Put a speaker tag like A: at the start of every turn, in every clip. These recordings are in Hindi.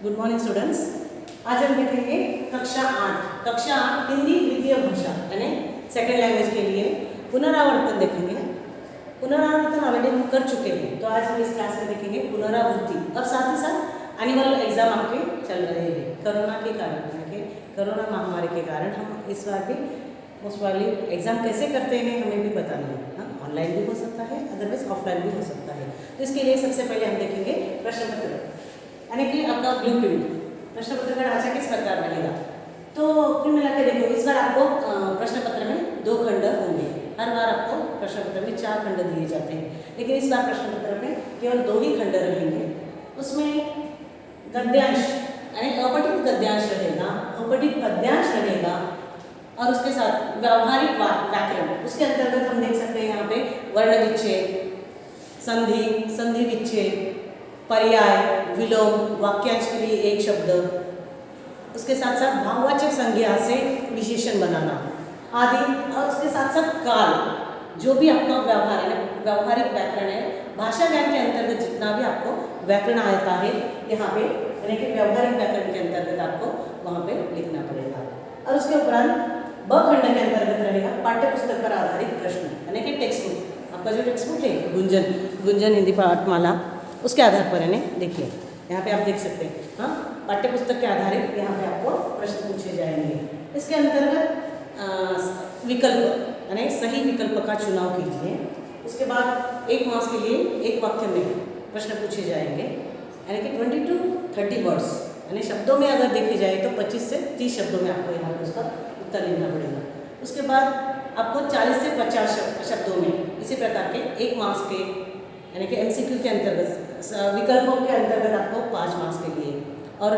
A: Good morning students. आज हम देखेंगे कक्षा 8 हिंदी द्वितीय भाषा यानी सेकेंड लैंग्वेज के लिए पुनरावर्तन देखेंगे। पुनरावर्तन ऑलरेडी हम कर चुके हैं, तो आज हम इस क्लास में देखेंगे पुनरावृत्ति और साथ ही साथ एनुअल एग्जाम आपके चल रहे हैं। कोरोना के कारण कोरोना महामारी के कारण हम इस बार भी उस वाली एग्ज़ाम कैसे करते हैं हमें भी पता नहीं। हाँ, ऑनलाइन भी हो सकता है, अदरवाइज ऑफलाइन भी हो सकता है। तो इसके लिए सबसे पहले हम देखेंगे प्रश्न पत्र यानी कि आपका ब्लूप्रिंट। प्रश्न पत्र का ढांचा किस प्रकार रहेगा, तो कुल मिला के देखो इस बार आपको प्रश्न पत्र में 2 खंड होंगे। हर बार आपको प्रश्न पत्र में 4 खंड दिए जाते हैं, लेकिन इस बार प्रश्न पत्र में केवल 2 ही खंड रहेंगे। उसमें गद्यांश यानी अपठित गद्यांश रहेगा, अपठित पद्यांश रहेगा और उसके साथ व्यावहारिक व्याकरण। उसके अंतर्गत हम देख सकते हैं यहाँ पे वर्ण विच्छेद, संधि, संधि विच्छेद, पर्याय, विलोम, वाक्यांश के लिए एक शब्द, उसके साथ साथ भाववाचक संज्ञा से विशेषण बनाना आदि, और उसके साथ साथ काल, जो भी आपका व्यवहार है व्यावहारिक व्याकरण है। भाषा ज्ञान के अंतर्गत जितना भी आपको व्याकरण आता है यहाँ पे यानी कि व्यावहारिक व्याकरण के अंतर्गत आपको वहाँ पे लिखना पड़ेगा। और उसके उपरांत ब खंड के अंतर्गत रहेगा पाठ्य पुस्तक पर आधारित प्रश्न यानी कि टेक्स्ट बुक। आपका जो टेक्स्ट बुक है गुंजन हिंदी पाठमाला, उसके आधार पर यानी देखिए यहाँ पे आप देख सकते हैं। हाँ, पाठ्य पुस्तक के आधारित यहाँ पे आपको प्रश्न पूछे जाएंगे। इसके अंतर्गत विकल्प यानी सही विकल्प का चुनाव कीजिए। उसके बाद 1 मार्क्स के लिए एक वाक्य में प्रश्न पूछे जाएंगे यानी कि 20 to 30 वर्ड्स यानी शब्दों में अगर देखे जाए तो 25 से 30 शब्दों में आपको यहाँ पर उसका उत्तर लिखना पड़ेगा। उसके बाद आपको 40 से 50 शब्दों में इसी प्रकार के 1 मार्क्स के यानी कि MCQ के अंतर्गत विकल्पों के अंतर्गत आपको 5 मार्क्स के लिए और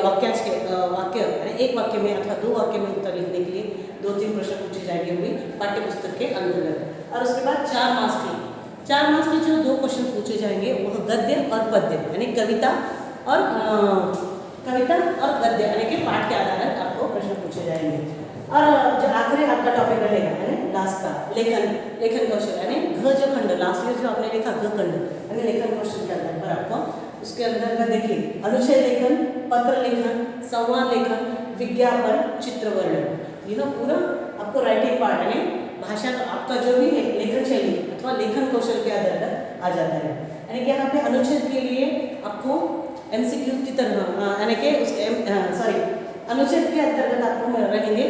A: वाक्यांश के वाक्य यानी एक वाक्य में अथवा 2 वाक्य में उत्तर लिखने के लिए 2-3 प्रश्न पूछे जाएंगे हुए पाठ्य पुस्तक के अंतर्गत। और उसके बाद 4 मार्क्स के जो 2 क्वेश्चन पूछे जाएंगे वह गद्य और पद्य यानी कविता और गद्य यानी कि पाठ के आधार पर आपको प्रश्न पूछे जाएंगे। और जो आखिरी आपका टॉपिक रहेगा यानी लास्ट का लेखन कौशल यानी घ जो खंड लास्ट में जो आपने लिखा घ खंड यानी लेखन कौशल के आधार पर आपको उसके अंदर देखिए अनुच्छेद लेखन, पत्र लेखन, संवाद लेखन, विज्ञापन, चित्र वर्णन, यह पूरा आपको राइटिंग पार्ट यानी भाषा का आपका जो भी है लेखन शैली अथवा लेखन कौशल के आधार पर आ जाता है। यानी कि यहाँ पे अनुच्छेद के लिए आपको MCQ की तरह यानी कि उसके अनुच्छेद के अंतर्गत आपको रहेंगे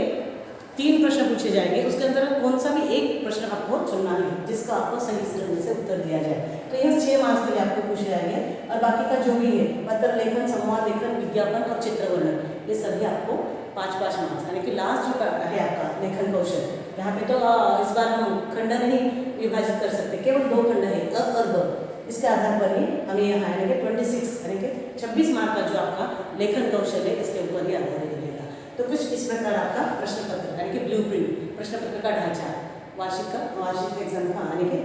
A: 3 प्रश्न पूछे जाएंगे। उसके अंतर्गत कौन सा भी एक प्रश्न आपको चुनना है जिसका आपको सही से उत्तर दिया जाए। तो यह 6 मार्क्स के लिए आपको पूछे जाएंगे और बाकी का जो भी है पत्र लेखन, संवाद लेखन, विज्ञापन और चित्र वर्णन, ये सभी आपको 5-5 मार्क्स यानी कि लास्ट जो है आपका लेखन कौशल। यहाँ पे तो इस बार हम खंड नहीं विभाजित कर सकते, केवल 2 खंड है अ और ब। इसके आधार पर ही हमें यहाँ यानी कि 26 यानी कि 26 मार्क का जो आपका लेखन कौशल है इसके ऊपर ही आधारित रहेगा। तो कुछ इस प्रकार आपका प्रश्न पत्र यानी कि ब्लूप्रिंट प्रश्न पत्र का ढांचा वार्षिक एग्जाम का यानी कि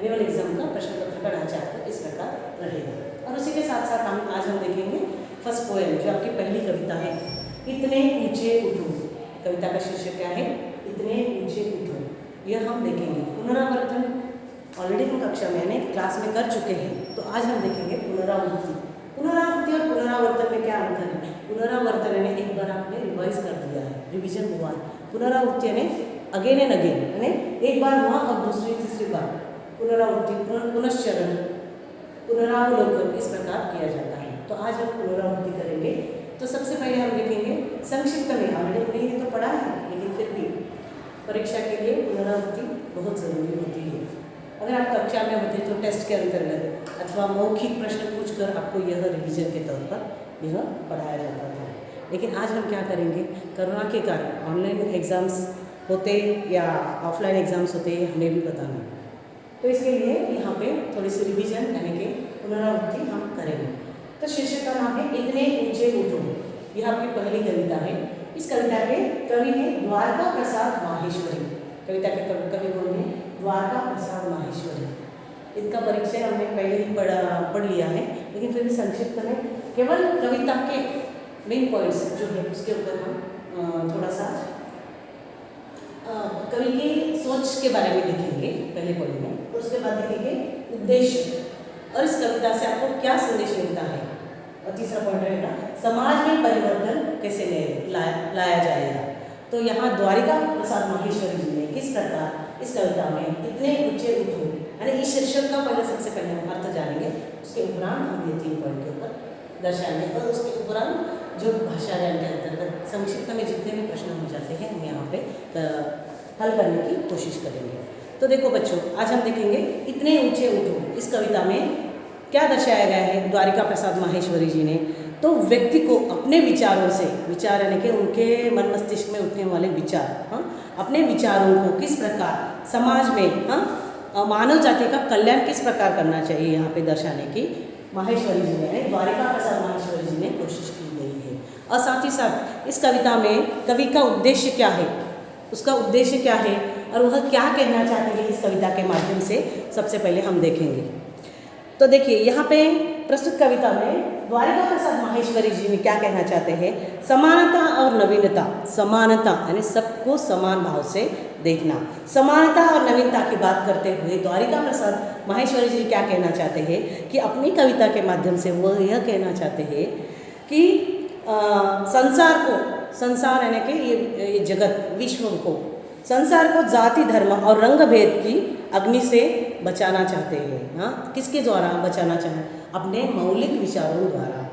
A: एनुअल एग्जाम का प्रश्न पत्र का ढांचा आपका इस प्रकार रहेगा। और उसी के साथ साथ आज हम देखेंगे फर्स्ट पोएम जो आपकी पहली कविता है, इतने ऊंचे उठो। कविता का शीर्षक क्या है? इतने ऊंचे उठो। यह हम देखेंगे। पुनरावर्तन ऑलरेडी हम कक्षा में यानी क्लास में कर चुके हैं, तो आज हम देखेंगे पुनरावृत्ति और पुनरावर्तन में क्या अंतर है। पुनरावर्तन यानी एक बार आपने रिवाइज कर दिया है, रिवीजन हुआ है। पुनरावृत्ति यानी अगेन एंड अगेन यानी एक बार हुआ और दूसरी तीसरी बार पुनरावृत्ति, पुनश्चरण, पुनरावलोकन इस प्रकार किया जाता है। तो आज हम पुनरावृत्ति करेंगे। तो सबसे पहले हम देखेंगे संक्षिप्त में, ऑलरेडी हमने ये तो पढ़ा है लेकिन फिर भी परीक्षा के लिए पुनरावृत्ति बहुत ज़रूरी होती है। अगर आप कक्षा में होते तो टेस्ट के अंतर्गत अथवा मौखिक प्रश्न पूछकर आपको यह रिवीजन के तौर पर यह पढ़ाया जाता था। लेकिन आज हम क्या करेंगे, कोरोना के कारण ऑनलाइन एग्ज़ाम्स होते या ऑफलाइन एग्ज़ाम्स होते हमें भी पता नहीं, तो इसके लिए यहाँ पे थोड़ी सी रिवीजन यानी कि पुनरावृत्ति हम करेंगे। तो शीर्षक का नाम है इतने ऊंचे उठो। यह आपकी पहली कविता है। इस कविता के कवि है द्वारका प्रसाद माहेश्वरी। कविता के कवि कौन है? द्वारका प्रसाद माहेश्वरी। इनका परिचय हमने पहले ही पढ़ लिया है, लेकिन फिर भी संक्षिप्त में केवल कविता के मेन पॉइंट्स जो है उसके ऊपर हम थोड़ा सा कवि की सोच के बारे में देखेंगे पहले पॉइंट में, और उसके बाद देखेंगे उद्देश्य और इस कविता से आपको क्या संदेश मिलता है। और तीसरा पॉइंट रहेगा समाज में परिवर्तन कैसे लाया जाएगा। तो यहाँ द्वारिका प्रसाद माहेश्वरी जी ने किस प्रकार इस कविता में इतने ऊंचे उठो, यानी इस शीर्षक का पहले सबसे पहले हम अर्थ जानेंगे, उसके उपरांत हम ये 3 पॉइंट के ऊपर दर्शाएंगे और उसके उपरांत जो भाषा ज्ञान के अंतर्गत संक्षिप्त में जितने भी प्रश्न हो जाते हैं हम यहाँ पे हल करने की कोशिश करेंगे। तो देखो बच्चों, आज हम देखेंगे इतने ऊंचे उठो इस कविता में क्या दर्शाया गया है द्वारिका प्रसाद माहेश्वरी जी ने। तो व्यक्ति को अपने विचारों से, विचार यानी कि उनके मन मस्तिष्क में उठने वाले विचार, अपने विचारों को किस प्रकार समाज में मानव जाति का कल्याण किस प्रकार करना चाहिए यहाँ पे दर्शाने की माहेश्वरी जी ने, द्वारिका प्रसाद माहेश्वरी जी ने कोशिश की गई है। और साथ ही साथ इस कविता में कवि का उद्देश्य क्या है, उसका उद्देश्य क्या है और वह क्या कहना चाहते हैं इस कविता के माध्यम से सबसे पहले हम देखेंगे। तो देखिए यहाँ पे प्रस्तुत कविता में द्वारिका प्रसाद माहेश्वरी जी ने क्या कहना चाहते हैं, समानता और नवीनता। समानता यानी सबको समान भाव से देखना, समानता और नवीनता की बात करते हुए द्वारिका प्रसाद माहेश्वरी जी क्या कहना चाहते हैं कि अपनी कविता के माध्यम से वह यह कहना चाहते हैं कि संसार को, संसार यानी कि ये जगत विश्व को, संसार को जाति धर्म और रंग भेद की अग्नि से बचाना चाहते हैं। हाँ, किसके द्वारा बचाना चाहें, अपने मौलिक विचारों द्वारा,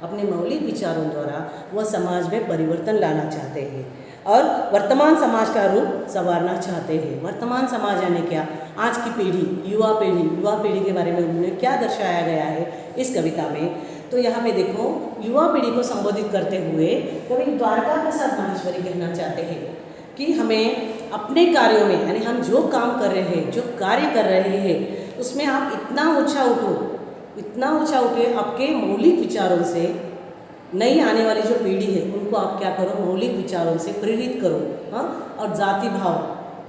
A: अपने मौलिक विचारों द्वारा वह समाज में परिवर्तन लाना चाहते हैं और वर्तमान समाज का रूप संवारना चाहते हैं। वर्तमान समाज यानी क्या, आज की पीढ़ी, युवा पीढ़ी के बारे में उन्होंने क्या दर्शाया गया है इस कविता में। तो यहाँ पे देखो, युवा पीढ़ी को संबोधित करते हुए कवि द्वारिका प्रसाद माहेश्वरी कहना चाहते हैं कि हमें अपने कार्यों में, यानी हम जो काम कर रहे हैं, जो कार्य कर रहे हैं, उसमें आप इतना ऊंचा उठो, इतना ऊंचा उठे, आपके मौलिक विचारों से नई आने वाली जो पीढ़ी है उनको आप क्या करो, मौलिक विचारों से प्रेरित करो। हाँ, और जाति भाव,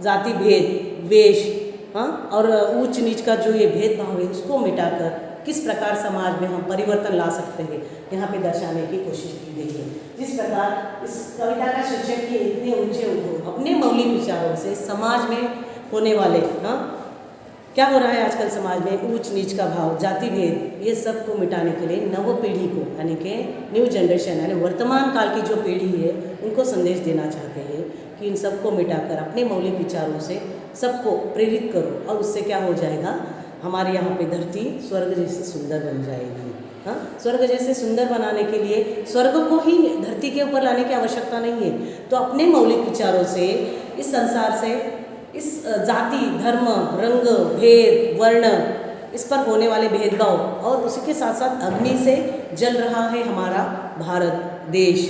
A: जाति भेद, वेश, हाँ, और ऊंच नीच का जो ये भेदभाव है उसको मिटाकर किस प्रकार समाज में हम परिवर्तन ला सकते हैं यहाँ पे दर्शाने की कोशिश की गई है। जिस प्रकार इस कविता का शीर्षक है इतने ऊंचे उठो, अपने मौलिक विचारों से समाज में होने वाले, हाँ, क्या हो रहा है आजकल समाज में, ऊंच नीच का भाव, जाति भेद, ये सब को मिटाने के लिए नव पीढ़ी को, यानी कि न्यू जनरेशन, यानी वर्तमान काल की जो पीढ़ी है उनको संदेश देना चाहते हैं कि इन सबको मिटाकर अपने मौलिक विचारों से सबको प्रेरित करो और उससे क्या हो जाएगा, हमारे यहाँ पे धरती स्वर्ग जैसे सुंदर बन जाएगी। हाँ, स्वर्ग जैसे सुंदर बनाने के लिए स्वर्ग को ही धरती के ऊपर लाने की आवश्यकता नहीं है। तो अपने मौलिक विचारों से इस संसार से, इस जाति धर्म रंग भेद वर्ण, इस पर होने वाले भेदभाव और उसी के साथ साथ अग्नि से जल रहा है हमारा भारत देश,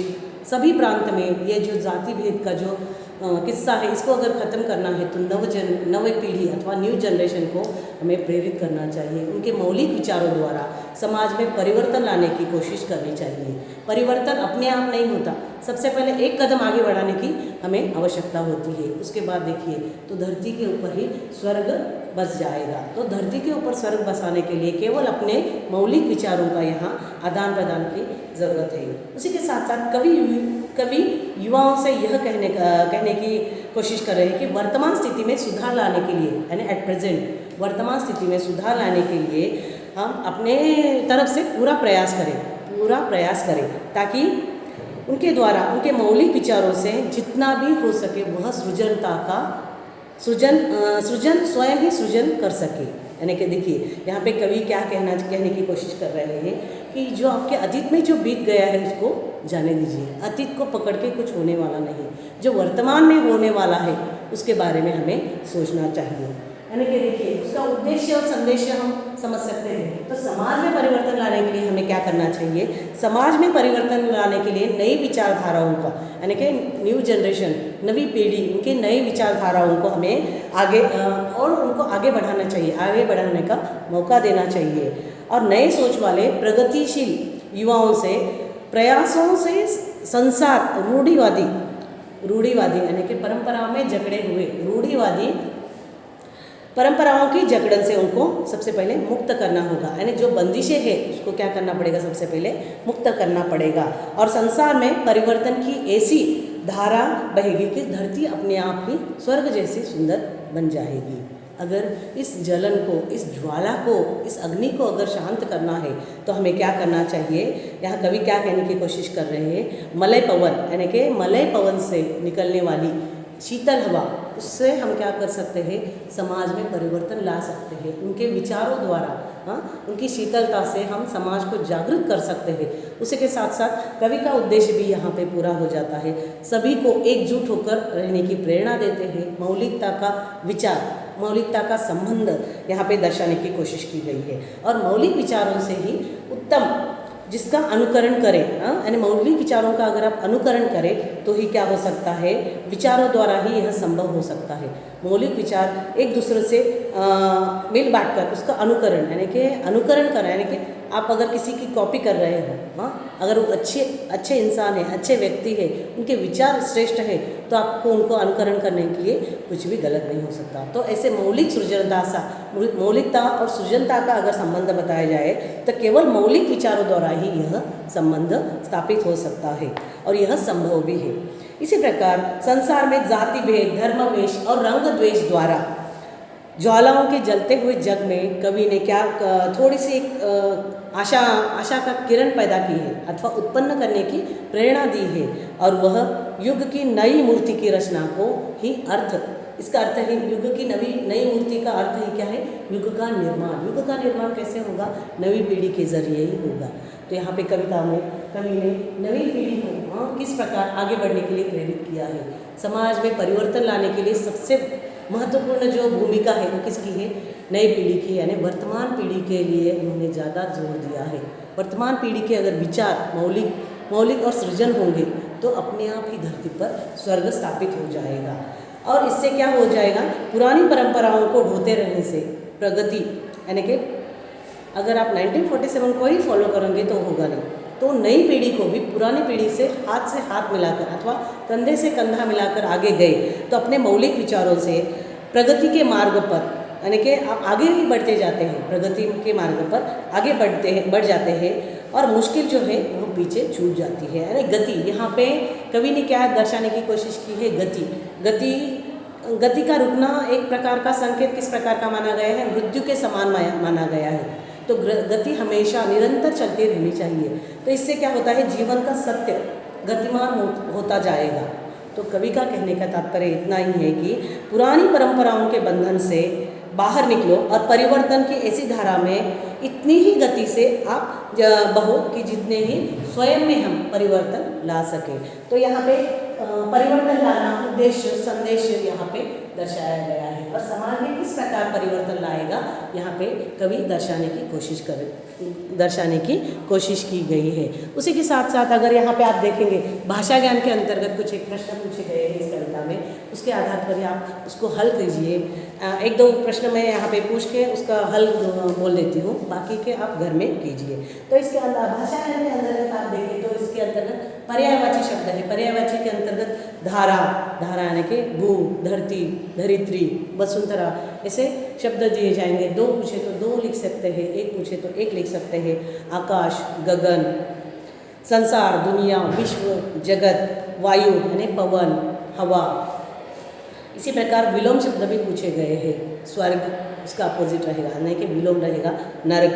A: सभी प्रांत में ये जो जाति भेद का जो किस्सा है इसको अगर ख़त्म करना है तो नव पीढ़ी अथवा न्यू जनरेशन को हमें प्रेरित करना चाहिए। उनके मौलिक विचारों द्वारा समाज में परिवर्तन लाने की कोशिश करनी चाहिए। परिवर्तन अपने आप नहीं होता, सबसे पहले एक कदम आगे बढ़ाने की हमें आवश्यकता होती है। उसके बाद देखिए तो धरती के ऊपर ही स्वर्ग बस जाएगा। तो धरती के ऊपर स्वर्ग बसाने के लिए केवल अपने मौलिक विचारों का यहाँ आदान प्रदान की ज़रूरत है। उसी के साथ साथ कवि युवाओं से यह कहने की कोशिश कर रहे हैं कि वर्तमान स्थिति में सुधार लाने के लिए, यानी एट प्रेजेंट वर्तमान स्थिति में सुधार लाने के लिए हम अपने तरफ से पूरा प्रयास करें ताकि उनके द्वारा उनके मौलिक विचारों से जितना भी हो सके वह सृजन स्वयं ही सृजन कर सके। यानी कि देखिए यहाँ पे कवि क्या कहने की कोशिश कर रहे हैं कि जो आपके अतीत में जो बीत गया है उसको जाने दीजिए, अतीत को पकड़ के कुछ होने वाला नहीं, जो वर्तमान में होने वाला है उसके बारे में हमें सोचना चाहिए। यानी कि देखिए उसका उद्देश्य और संदेश हम समझ सकते हैं। तो समाज में परिवर्तन लाने के लिए हमें क्या करना चाहिए, समाज में परिवर्तन लाने के लिए नई विचारधाराओं का, यानी कि न्यू जनरेशन, नवी पीढ़ी, उनके नई विचारधाराओं को हमें आगे और उनको आगे बढ़ाना चाहिए, आगे बढ़ाने का मौका देना चाहिए और नए सोच वाले प्रगतिशील युवाओं से प्रयासों से संसार रूढ़िवादी यानी कि परंपराओं में जकड़े हुए रूढ़िवादी परंपराओं की जकड़न से उनको सबसे पहले मुक्त करना होगा। यानी जो बंदिशें हैं उसको क्या करना पड़ेगा, सबसे पहले मुक्त करना पड़ेगा और संसार में परिवर्तन की ऐसी धारा बहेगी कि धरती अपने आप ही स्वर्ग जैसी सुंदर बन जाएगी। अगर इस जलन को, इस ज्वाला को, इस अग्नि को अगर शांत करना है तो हमें क्या करना चाहिए। यहाँ कवि क्या कहने की कोशिश कर रहे हैं, मलय पवन यानी कि मलय पवन से निकलने वाली शीतल हवा, उससे हम क्या कर सकते हैं, समाज में परिवर्तन ला सकते हैं। उनके विचारों द्वारा, उनकी शीतलता से हम समाज को जागृत कर सकते हैं। उसी के साथ साथ कवि का उद्देश्य भी यहाँ पे पूरा हो जाता है। सभी को एकजुट होकर रहने की प्रेरणा देते हैं। मौलिकता का विचार, मौलिकता का संबंध यहाँ पे दर्शाने की कोशिश की गई है। और मौलिक विचारों से ही उत्तम, जिसका अनुकरण करें, यानी मौलिक विचारों का अगर आप अनुकरण करें तो ही क्या हो सकता है, विचारों द्वारा ही यह संभव हो सकता है। मौलिक विचार एक दूसरे से मिल बांट कर उसका अनुकरण करें, यानी कि आप अगर किसी की कॉपी कर रहे हो, अगर वो अच्छे इंसान है, अच्छे व्यक्ति है, उनके विचार श्रेष्ठ है, तो आपको उनको अनुकरण करने के लिए कुछ भी गलत नहीं हो सकता। तो ऐसे मौलिकता और सृजनता का अगर संबंध बताया जाए तो केवल मौलिक विचारों द्वारा ही यह संबंध स्थापित हो सकता है और यह संभव भी है। इसी प्रकार संसार में जाति भेद, धर्म वेश और रंग द्वेष द्वारा ज्वालाओं के जलते हुए जग में कवि ने क्या थोड़ी सी एक आशा का किरण पैदा की है अथवा उत्पन्न करने की प्रेरणा दी है, और वह युग की नई मूर्ति की रचना को ही इसका अर्थ है युग की नई मूर्ति का अर्थ ही क्या है, युग का निर्माण। युग का निर्माण कैसे होगा, नवी पीढ़ी के जरिए ही होगा। तो यहाँ पे कविता में कवि ने नवी पीढ़ी को किस प्रकार आगे बढ़ने के लिए प्रेरित किया है। समाज में परिवर्तन लाने के लिए सबसे महत्वपूर्ण जो भूमिका है वो किसकी है, नई पीढ़ी की, यानी वर्तमान पीढ़ी के लिए उन्होंने ज़्यादा जोर दिया है। वर्तमान पीढ़ी के अगर विचार मौलिक और सृजन होंगे तो अपने आप ही धरती पर स्वर्ग स्थापित हो जाएगा। और इससे क्या हो जाएगा, पुरानी परंपराओं को ढोते रहने से प्रगति, यानी कि अगर आप 1947 को ही फॉलो करेंगे तो होगा नहीं। तो नई पीढ़ी को भी पुरानी पीढ़ी से हाथ मिलाकर अथवा कंधे से कंधा मिलाकर आगे गए तो अपने मौलिक विचारों से प्रगति के मार्ग पर, यानी कि आप आगे ही बढ़ते जाते हैं, प्रगति के मार्ग पर आगे बढ़ जाते हैं और मुश्किल जो है वो पीछे छूट जाती है। यानी गति, यहाँ पे कवि ने क्या दर्शाने की कोशिश की है, गति का रुकना एक प्रकार का संकेत किस प्रकार का माना गया है, मृत्यु के समान माना गया है। तो गति हमेशा निरंतर चलती रहनी चाहिए। तो इससे क्या होता है, जीवन का सत्य गतिमान होता जाएगा। तो कवि का कहने का तात्पर्य इतना ही है कि पुरानी परंपराओं के बंधन से बाहर निकलो और परिवर्तन की ऐसी धारा में इतनी ही गति से आप बहो कि जितने ही स्वयं में हम परिवर्तन ला सकें। तो यहाँ पे परिवर्तन लाना उद्देश्य संदेश यहाँ पे दर्शाया गया है और समाज में किस प्रकार परिवर्तन लाएगा यहाँ पे कवि दर्शाने की कोशिश की गई है। उसी के साथ साथ अगर यहाँ पे आप देखेंगे भाषा ज्ञान के अंतर्गत कुछ एक प्रश्न पूछे गए हैं इस कविता में, उसके आधार पर आप उसको हल कीजिए। एक दो प्रश्न मैं यहाँ पे पूछ के उसका हल बोल देती हूँ, बाकी के आप घर में कीजिए। तो इसके अंदर भाषा ज्ञान के अंतर्गत आप देखें तो इसके अंतर्गत पर्यायवाची शब्द है। पर्यायवाची के अंतर्गत धारा यानी कि भू, धरती, धरित्री, वसुंधरा ऐसे शब्द दिए जाएंगे। दो पूछे तो दो लिख सकते हैं, एक पूछे तो एक लिख सकते हैं। आकाश, गगन, संसार, दुनिया, विश्व, जगत, वायु यानी पवन, हवा। इसी प्रकार विलोम शब्द भी पूछे गए हैं। स्वर्ग उसका अपोजिट रहेगा, यानी कि विलोम रहेगा नरक।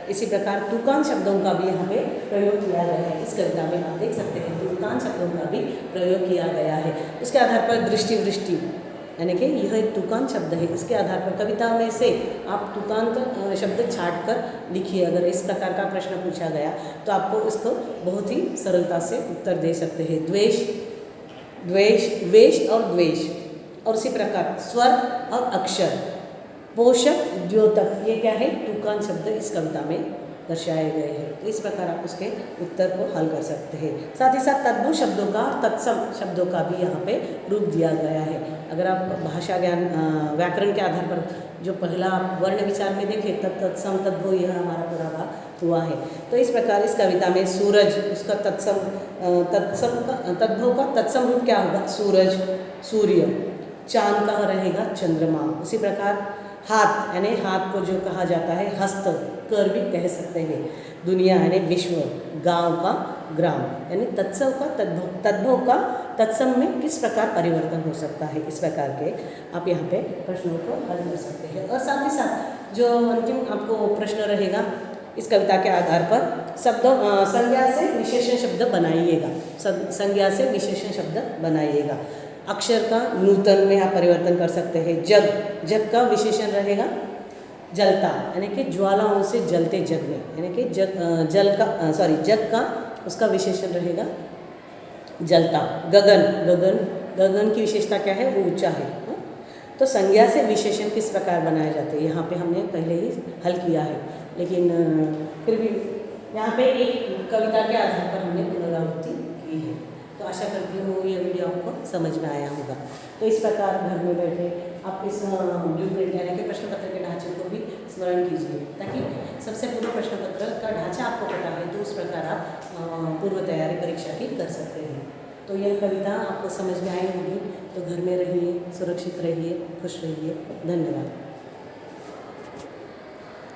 A: इसी प्रकार तुकान शब्दों का भी यहाँ पे प्रयोग किया गया है। इस कविता में आप देख सकते हैं तुकान शब्दों का भी प्रयोग किया गया है। उसके आधार पर दृष्टि वृष्टि यानी कि यह एक तुकान शब्द है। इसके आधार पर कविता में से आप तुकांत शब्द छाट कर लिखिए। अगर इस प्रकार का प्रश्न पूछा गया तो आपको इसको बहुत ही सरलता से उत्तर दे सकते हैं। वेश और द्वेष, और इसी प्रकार स्वर और अक्षर, पोषक, द्योतक, ये क्या है, तुकान शब्द इस कविता में दर्शाए गए हैं। इस प्रकार आप उसके उत्तर को हल कर सकते हैं। साथ ही साथ तद्भव शब्दों का, तत्सम शब्दों का भी यहाँ पे रूप दिया गया है। अगर आप भाषा ज्ञान व्याकरण के आधार पर जो पहला वर्ण विचार में देखें तत्सम तद्भव, यह हमारा पूरा भाग हुआ है। तो इस प्रकार इस कविता में सूरज, उसका तद्भव का तत्सम रूप क्या होगा, सूरज, सूर्य, चांद का रहेगा चंद्रमा। उसी प्रकार हाथ यानी हाथ को जो कहा जाता है हस्त, कर भी कह सकते हैं। दुनिया यानी विश्व, गांव का ग्राम, यानी तत्सव का तद्भव का तत्सम में किस प्रकार परिवर्तन हो सकता है, इस प्रकार के आप यहाँ पे प्रश्नों को हल कर सकते हैं। और साथ ही साथ जो अंतिम आपको प्रश्न रहेगा इस कविता के आधार पर शब्दों संज्ञा से विशेषण शब्द बनाइएगा, संज्ञा से विशेषण शब्द बनाइएगा। अक्षर का नूतन में आप परिवर्तन कर सकते हैं। जग, जग का विशेषण रहेगा जलता, यानी कि ज्वालाओं से जलते जग में, यानी कि जग का उसका विशेषण रहेगा जलता। गगन, गगन, गगन की विशेषता क्या है, वो ऊंचा है। तो संज्ञा से विशेषण किस प्रकार बनाए जाते हैं, यहाँ पे हमने पहले ही हल किया है, लेकिन फिर भी यहाँ पे एक कविता के आधार पर हमने पुनरावृत्ति की है। तो आशा करती हूँ ये वीडियो आपको समझ में आया होगा। तो इस प्रकार घर में बैठे आप इस ब्लूप्रिंट यानी कि प्रश्न पत्र के ढांचे को भी स्मरण कीजिए, ताकि सबसे पूर्व प्रश्न पत्र का ढांचा आपको पता है, तो उस प्रकार आप पूर्व तैयारी परीक्षा की कर सकते हैं। तो यह कविता आपको समझ में आई होगी, तो घर में रहिए, सुरक्षित रहिए, खुश रहिए। धन्यवाद।